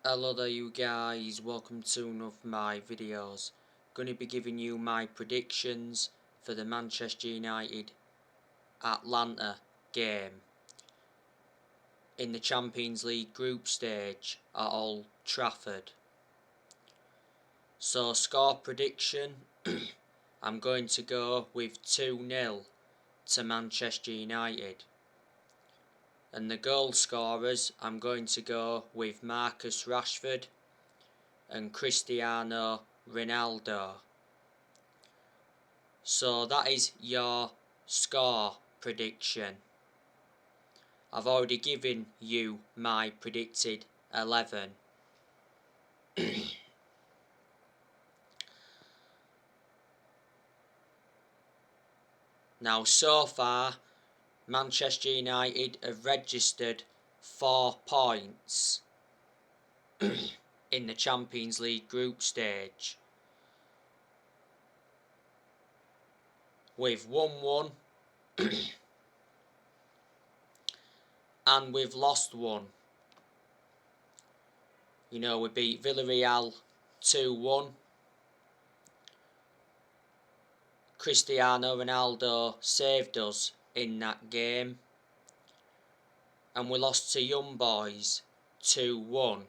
Hello there you guys, welcome to one of my videos. Going to be giving you my predictions for the Manchester United Atlanta game in the Champions League group stage at Old Trafford. So score prediction, I'm going to go with 2-0 to Manchester United. And the goal scorers, I'm going to go with Marcus Rashford and Cristiano Ronaldo. So that is your score prediction. I've already given you my predicted 11. Now so far, Manchester United have registered 4 points in the Champions League group stage. We've won one and we've lost one. You know, we beat Villarreal 2-1. Cristiano Ronaldo saved us in that game. And we lost to Young Boys 2-1.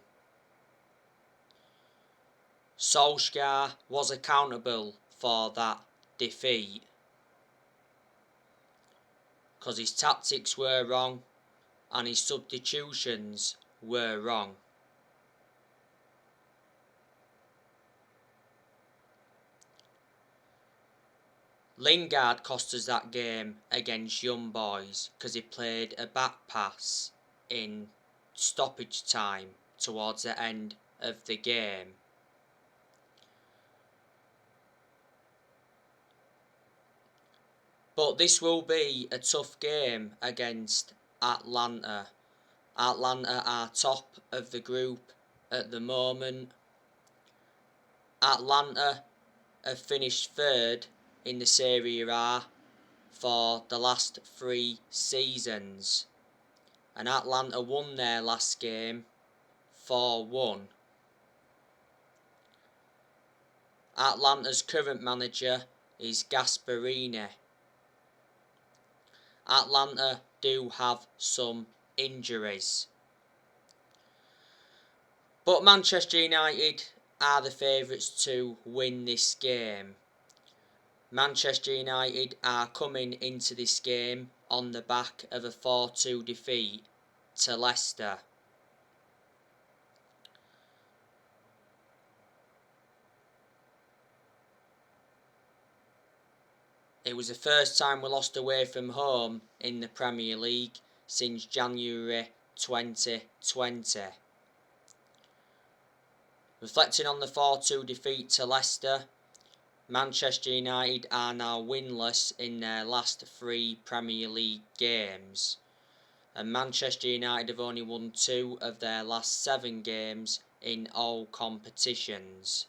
Solskjaer was accountable for that defeat because his tactics were wrong and his substitutions were wrong. Lingard cost us that game against Young Boys because he played a back pass in stoppage time towards the end of the game. But this will be a tough game against Atlanta. Atlanta are top of the group at the moment. Atlanta have finished third in the Serie A for the last 3 seasons. And Atlanta won their last game 4-1. Atlanta's current manager is Gasperini. Atlanta do have some injuries. But Manchester United are the favourites to win this game. Manchester United are coming into this game on the back of a 4-2 defeat to Leicester. It was the first time we lost away from home in the Premier League since January 2020. Reflecting on the 4-2 defeat to Leicester, Manchester United are now winless in their last 3 Premier League games. And Manchester United have only won 2 of their last 7 games in all competitions.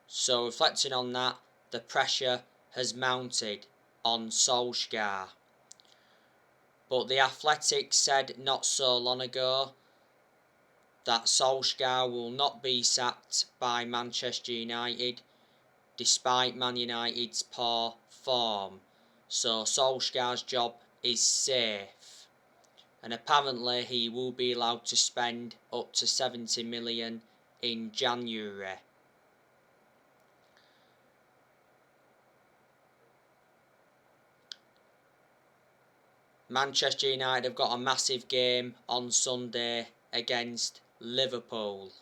So reflecting on that, the pressure has mounted on Solskjaer. But the Athletic said not so long ago that Solskjaer will not be sacked by Manchester United despite Man United's poor form. So Solskjaer's job is safe. And apparently he will be allowed to spend up to 70 million in January. Manchester United have got a massive game on Sunday against Liverpool.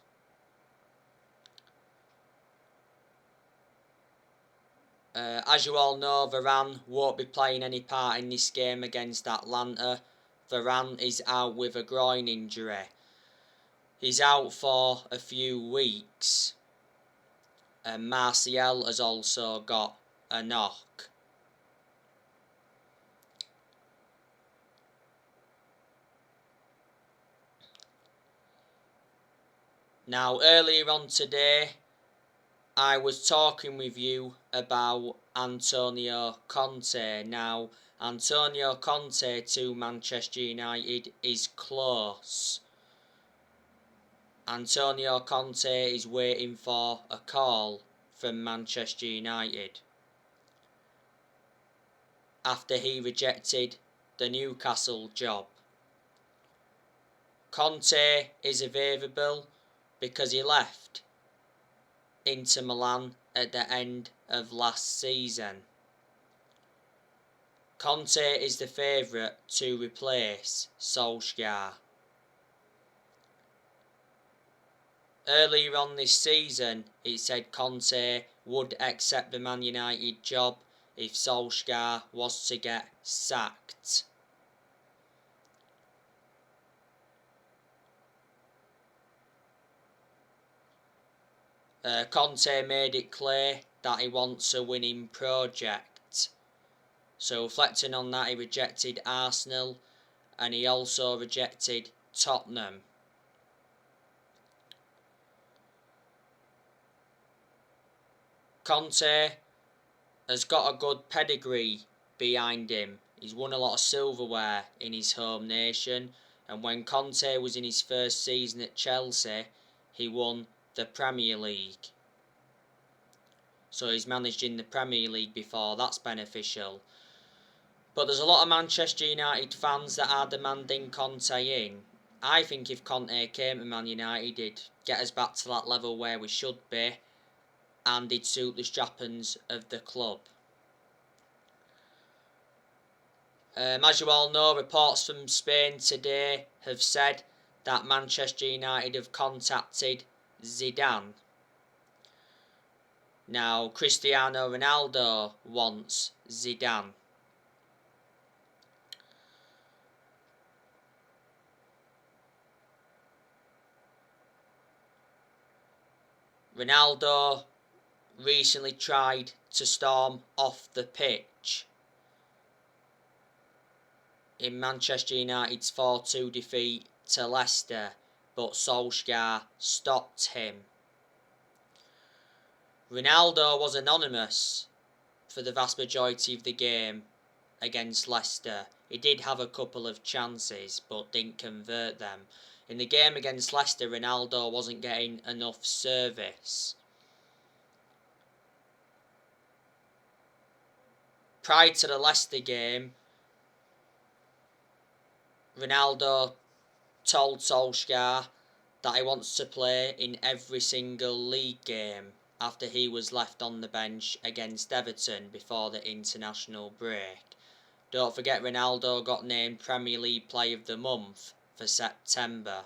As you all know, Varane won't be playing any part in this game against Atlanta. Varane is out with a groin injury. He's out for a few weeks. And Martial has also got a knock. Now, earlier on today, I was talking with you about Antonio Conte. Now, Antonio Conte to Manchester United is close. Antonio Conte is waiting for a call from Manchester United after he rejected the Newcastle job. Conte is available because he left Inter Milan at the end of last season. Conte is the favourite to replace Solskjaer. Earlier on this season, it said Conte would accept the Man United job if Solskjaer was to get sacked. Conte made it clear that he wants a winning project. So reflecting on that, he rejected Arsenal and he also rejected Tottenham. Conte has got a good pedigree behind him. He's won a lot of silverware in his home nation, and when Conte was in his first season at Chelsea, he won the Premier League. So he's managed in the Premier League before, that's beneficial. But there's a lot of Manchester United fans that are demanding Conte in. I think if Conte came to Man United, he'd get us back to that level where we should be, and he'd suit the strappings of the club. As you all know, reports from Spain today have said that Manchester United have contacted Zidane. Now, Cristiano Ronaldo wants Zidane. Ronaldo recently tried to storm off the pitch in Manchester United's 4-2 defeat to Leicester, but Solskjaer stopped him. Ronaldo was anonymous for the vast majority of the game against Leicester. He did have a couple of chances but didn't convert them. In the game against Leicester, Ronaldo wasn't getting enough service. Prior to the Leicester game, Ronaldo told Solskjaer that he wants to play in every single league game after he was left on the bench against Everton before the international break. Don't forget, Ronaldo got named Premier League Player of the Month for September.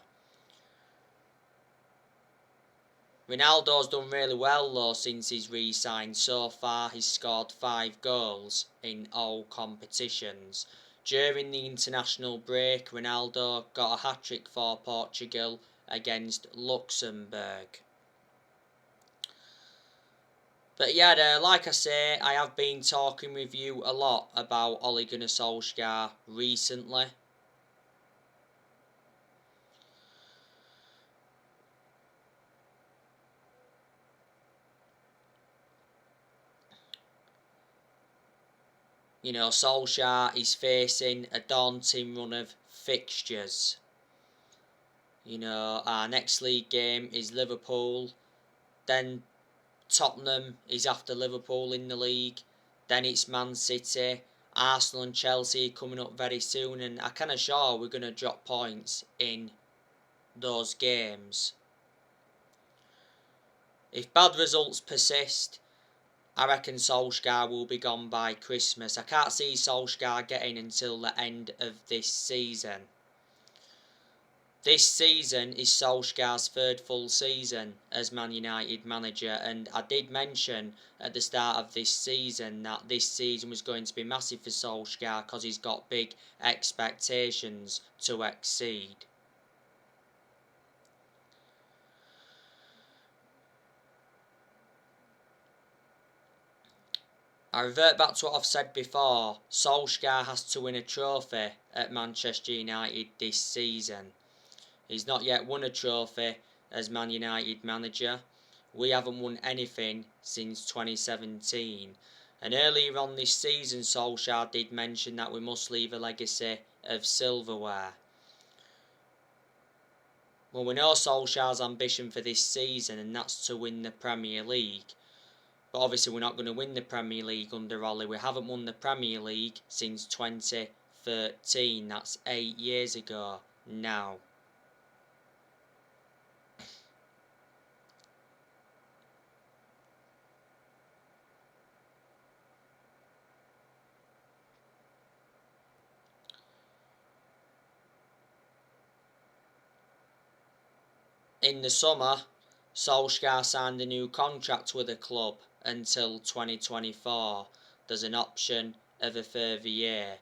Ronaldo's done really well though since he's re-signed. So far he's scored 5 goals in all competitions. During the international break, Ronaldo got a hat-trick for Portugal against Luxembourg. But yeah, like I say, I have been talking with you a lot about Ole Gunnar Solskjaer recently. You know, Solskjaer is facing a daunting run of fixtures. You know, our next league game is Liverpool, then Tottenham is after Liverpool in the league, then it's Man City, Arsenal and Chelsea coming up very soon, and I can assure we're going to drop points in those games. If bad results persist, I reckon Solskjaer will be gone by Christmas. I can't see Solskjaer getting until the end of this season. This season is Solskjaer's 3rd full season as Man United manager, and I did mention at the start of this season that this season was going to be massive for Solskjaer because he's got big expectations to exceed. I revert back to what I've said before. Solskjaer has to win a trophy at Manchester United this season. He's not yet won a trophy as Man United manager. we haven't won anything since 2017. And earlier on this season, Solskjaer did mention that we must leave a legacy of silverware. Well, we know Solskjaer's ambition for this season, and that's to win the Premier League. But obviously we're not going to win the Premier League under Ollie. We haven't won the Premier League since 2013. That's 8 years ago now. In the summer, Solskjaer signed a new contract with the club until 2024. There's an option of a further year.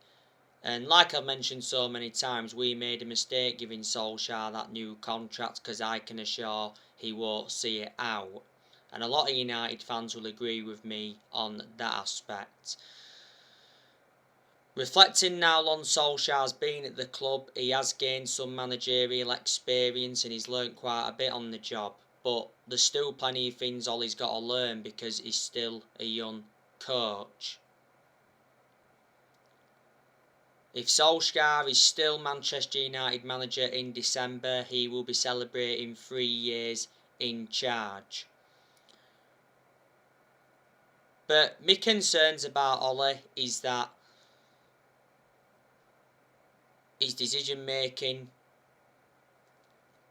And like I've mentioned so many times, we made a mistake giving Solskjaer that new contract, because I can assure he won't see it out. And a lot of United fans will agree with me on that aspect. Reflecting now on Solskjaer's been at the club, he has gained some managerial experience and he's learnt quite a bit on the job. But there's still plenty of things Ollie's got to learn, because he's still a young coach. If Solskjaer is still Manchester United manager in December, he will be celebrating 3 years in charge. But my concerns about Ollie is that his decision making,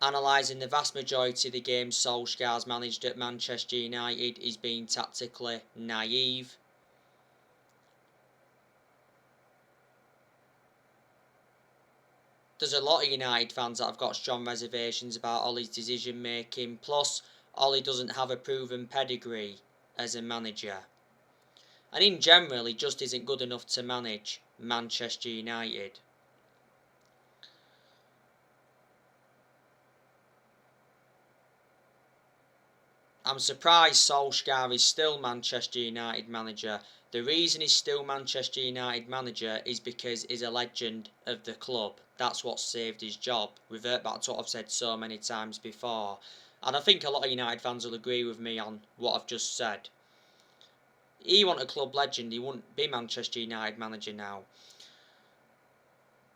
analysing the vast majority of the games Solskjaer's managed at Manchester United, is being tactically naive. There's a lot of United fans that have got strong reservations about Ollie's decision making. Plus, Ollie doesn't have a proven pedigree as a manager. And in general, he just isn't good enough to manage Manchester United. I'm surprised Solskjaer is still Manchester United manager. The reason he's still Manchester United manager is because he's a legend of the club. That's what saved his job. Revert back to what I've said so many times before. And I think a lot of United fans will agree with me on what I've just said. He wasn't a club legend, he wouldn't be Manchester United manager now.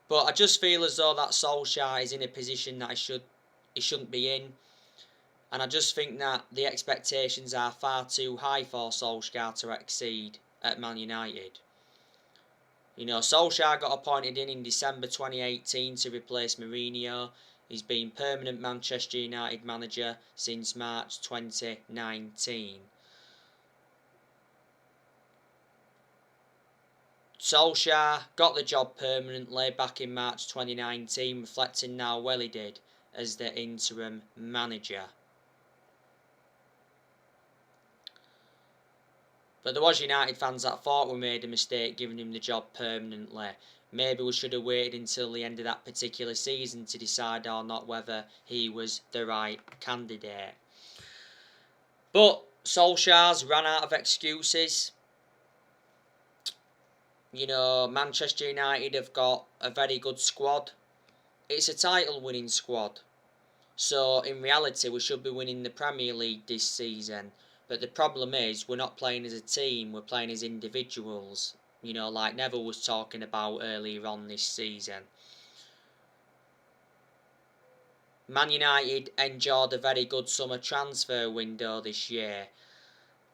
But I just feel as though that Solskjaer is in a position that he shouldn't be in. And I just think that the expectations are far too high for Solskjaer to exceed at Man United. You know, Solskjaer got appointed in December 2018 to replace Mourinho. He's been permanent Manchester United manager since March 2019. Solskjaer got the job permanently back in March 2019, reflecting how well he did as the interim manager. But there was United fans that thought we made a mistake giving him the job permanently. Maybe we should have waited until the end of that particular season to decide or not whether he was the right candidate. But Solskjaer's ran out of excuses. You know, Manchester United have got a very good squad. It's a title-winning squad. So, in reality, we should be winning the Premier League this season. But the problem is, we're not playing as a team, we're playing as individuals. You know, like Neville was talking about earlier on this season. Man United enjoyed a very good summer transfer window this year.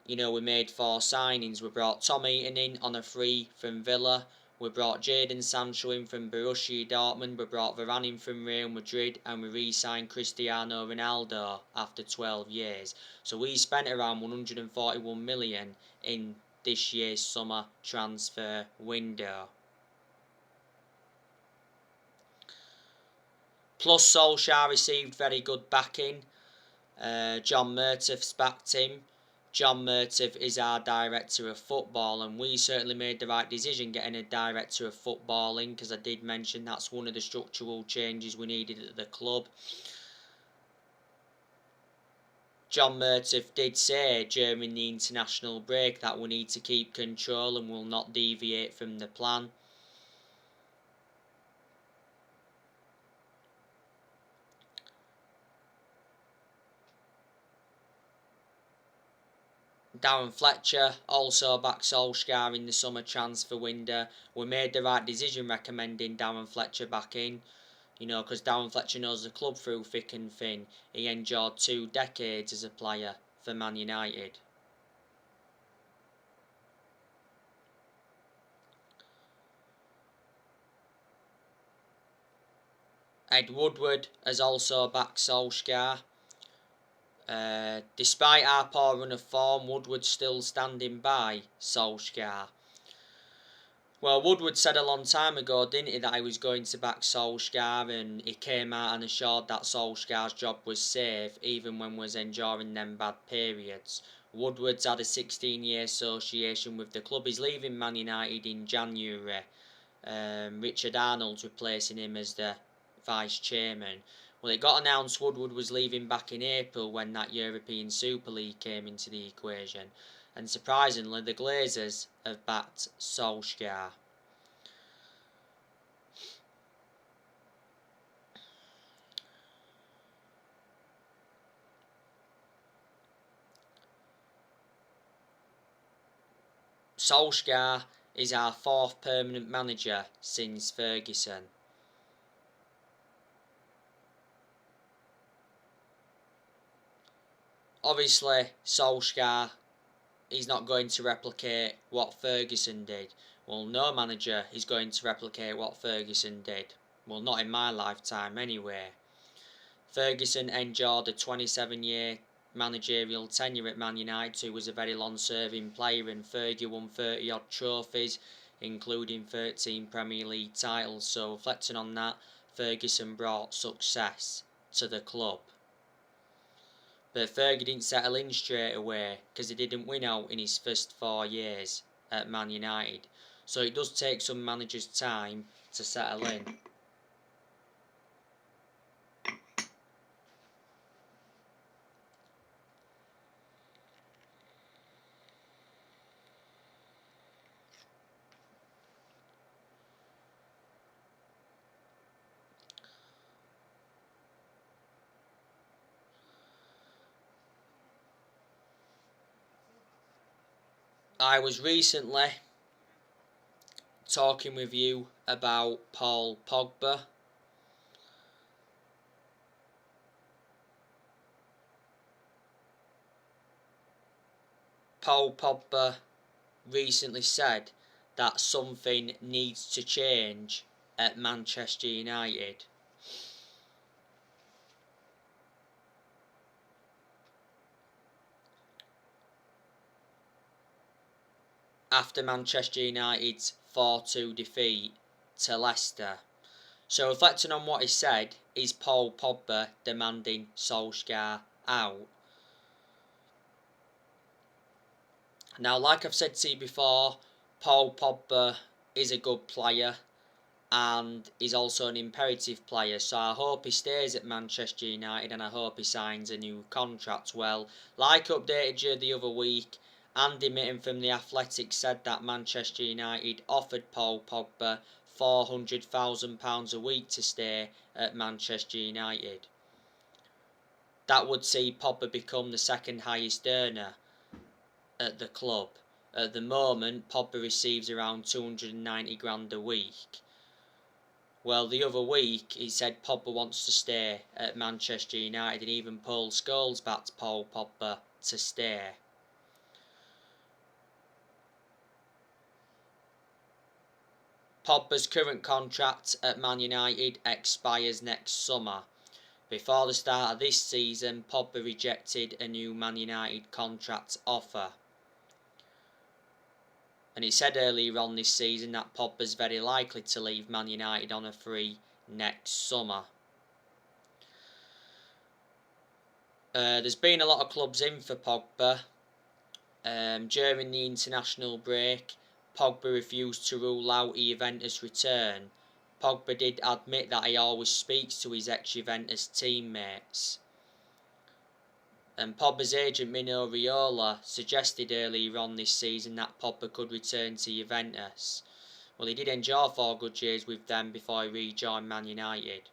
You know, we made 4 signings. We brought Tom Eaton in on a free from Villa. We brought Jadon Sancho in from Borussia Dortmund. We brought Varane in from Real Madrid. And we re-signed Cristiano Ronaldo after 12 years. So we spent around 141 million in this year's summer transfer window. Plus, Solskjaer received very good backing. John Murtough's backed him. John Murtough is our director of football, and we certainly made the right decision getting a director of football in, because I did mention that's one of the structural changes we needed at the club. John Murtough did say during the international break that we need to keep control and will not deviate from the plan. Darren Fletcher also backed Solskjaer in the summer transfer window. We made the right decision recommending Darren Fletcher back in. Because Darren Fletcher knows the club through thick and thin. He endured 2 decades as a player for Man United. Ed Woodward has also backed Solskjaer. Despite our poor run of form, Woodward's still standing by Solskjaer. Well, Woodward said a long time ago, didn't he, that he was going to back Solskjaer, and he came out and assured that Solskjaer's job was safe, even when we was enduring them bad periods. Woodward's had a 16-year association with the club. He's leaving Man United in January. Richard Arnold's replacing him as the vice chairman. Well, it got announced Woodward was leaving back in April when that European Super League came into the equation. And surprisingly, the Glazers have backed Solskjaer. Solskjaer is our 4th permanent manager since Ferguson. Obviously, Solskjaer is not going to replicate what Ferguson did. Well, no manager is going to replicate what Ferguson did. Well, not in my lifetime anyway. Ferguson endured a 27-year managerial tenure at Man United, who was a very long-serving player, and Fergie won 30-odd trophies, including 13 Premier League titles. So, reflecting on that, Ferguson brought success to the club. But Fergie didn't settle in straight away because he didn't win out in his first 4 years at Man United. So it does take some managers time to settle in. I was recently talking with you about Paul Pogba. Paul Pogba recently said that something needs to change at Manchester United. After Manchester United's 4-2 defeat to Leicester. So reflecting on what he said, is Paul Pogba demanding Solskjaer out? Now, like I've said to you before, Paul Pogba is a good player and he's also an imperative player, so I hope he stays at Manchester United and I hope he signs a new contract. Well, like I updated you the other week, Andy Mitten from The Athletic said that Manchester United offered Paul Pogba £400,000 a week to stay at Manchester United. That would see Pogba become the 2nd highest earner at the club. At the moment, Pogba receives around 290 grand a week. Well, the other week, he said Pogba wants to stay at Manchester United, and even Paul Scholes backed Paul Pogba to stay. Pogba's current contract at Man United expires next summer. Before the start of this season, Pogba rejected a new Man United contract offer. And it said earlier on this season that Pogba's very likely to leave Man United on a free next summer. There's been a lot of clubs in for Pogba. During the international break, Pogba refused to rule out a Juventus return. Pogba did admit that he always speaks to his ex-Juventus teammates. And Pogba's agent Mino Raiola suggested earlier on this season that Pogba could return to Juventus. Well, he did enjoy 4 good years with them before he rejoined Man United.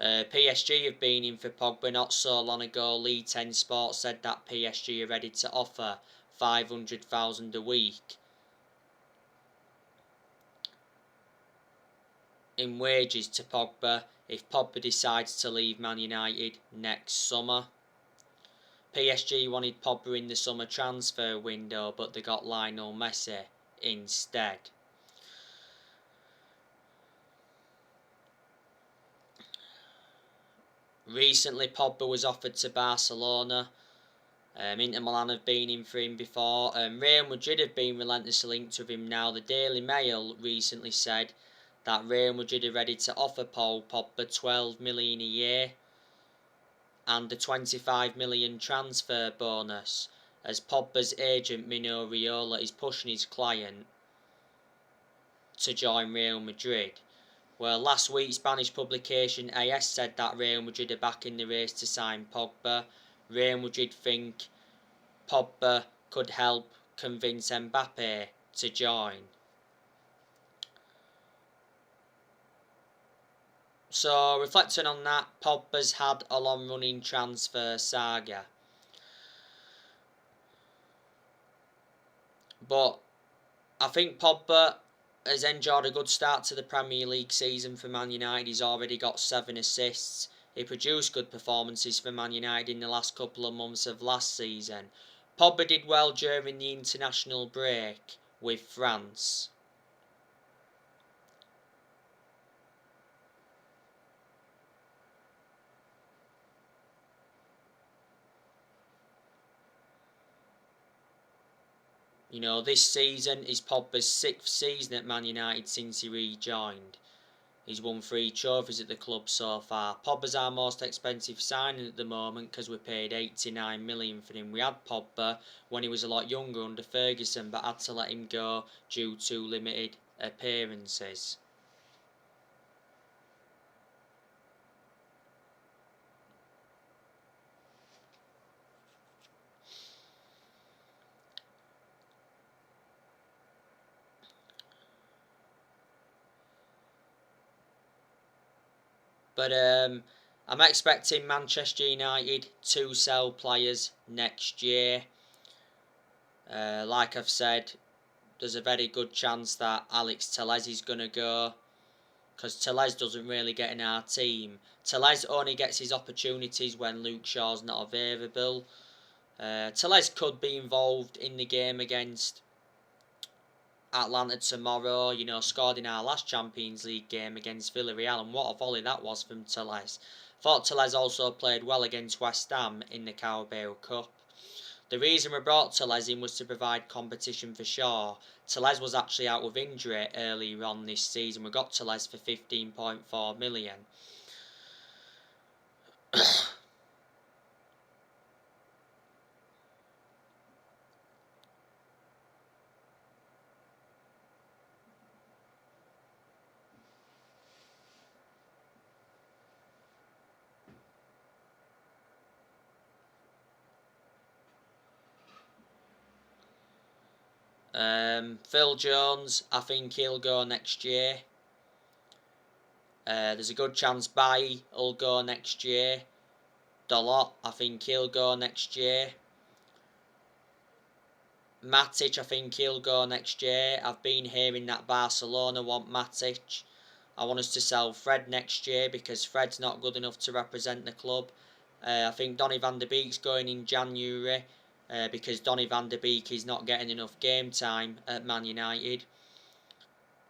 PSG have been in for Pogba not so long ago. League 10 Sports said that PSG are ready to offer $500,000 a week in wages to Pogba if Pogba decides to leave Man United next summer. PSG wanted Pogba in the summer transfer window, but they got Lionel Messi instead. Recently, Pogba was offered to Barcelona. Inter Milan have been in for him before. Real Madrid have been relentlessly linked with him now. The Daily Mail recently said that Real Madrid are ready to offer Paul Pogba $12 million a year and a $25 million transfer bonus, as Pogba's agent Mino Raiola is pushing his client to join Real Madrid. Well, last week Spanish publication AS said that Real Madrid are back in the race to sign Pogba. Real Madrid think Pogba could help convince Mbappe to join. So, reflecting on that, Pogba's had a long-running transfer saga. But I think Pogba has enjoyed a good start to the Premier League season for Man United. He's already got 7 assists. He produced good performances for Man United in the last couple of months of last season. Pogba did well during the international break with France. You know, this season is Pogba's 6th season at Man United since he rejoined. He's won 3 trophies at the club so far. Pogba's our most expensive signing at the moment because we paid $89 million for him. We had Pogba when he was a lot younger under Ferguson, but had to let him go due to limited appearances. But I'm expecting Manchester United to sell players next year. Like I've said, there's a very good chance that Alex Telles is going to go, because Telles doesn't really get in our team. Telles only gets his opportunities when Luke Shaw's not available. Telles could be involved in the game against Atlanta tomorrow. You know, scored in our last Champions League game against Villarreal, and what a volley that was from Telles. Thought Telles also played well against West Ham in the Carabao Cup. The reason we brought Telles in was to provide competition for Shaw. Telles was actually out with injury earlier on this season. We got Telles for $15.4 million. Phil Jones, I think he'll go next year. There's a good chance Bailly will go next year. Dalot, I think he'll go next year. Matic, I think he'll go next year. I've been hearing that Barcelona want Matic. I want us to sell Fred next year because Fred's not good enough to represent the club. I think Donny van der Beek's going in January because Donny van der Beek is not getting enough game time at Man United.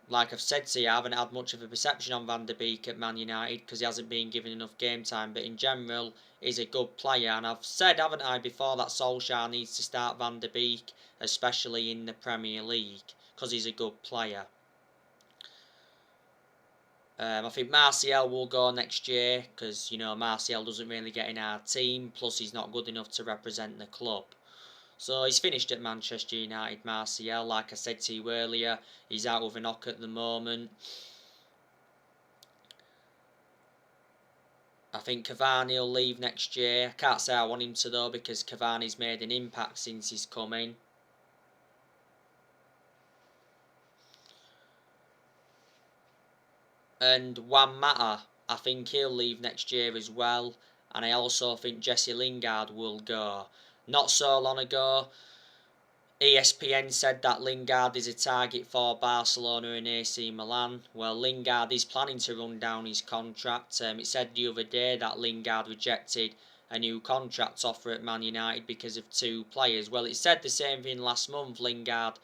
Like I've said to you, I haven't had much of a perception on Van der Beek at Man United because he hasn't been given enough game time. But in general, he's a good player. And I've said, haven't I, before, that Solskjaer needs to start Van der Beek, especially in the Premier League, because he's a good player. I think Martial will go next year because, you know, Martial doesn't really get in our team. Plus, he's not good enough to represent the club. So he's finished at Manchester United, Martial. Like I said to you earlier, he's out with a knock at the moment. I think Cavani will leave next year. I can't say I want him to though because Cavani's made an impact since he's come in. And Juan Mata, I think he'll leave next year as well. And I also think Jesse Lingard will go. Not so long ago, ESPN said that Lingard is a target for Barcelona and AC Milan. Well, Lingard is planning to run down his contract. It said the other day that Lingard rejected a new contract offer at Man United because of 2 players. Well, it said the same thing last month. Lingard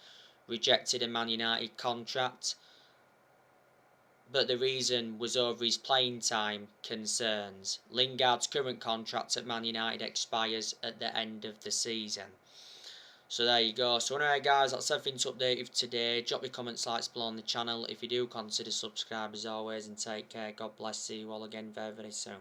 rejected a Man United contract, but the reason was over his playing time concerns. Lingard's current contract at Man United expires at the end of the season. So there you go. So anyway guys, that's everything to update you today. Drop your comments, likes below on the channel. If you do, consider subscribe as always, and take care. God bless. See you all again very, very soon.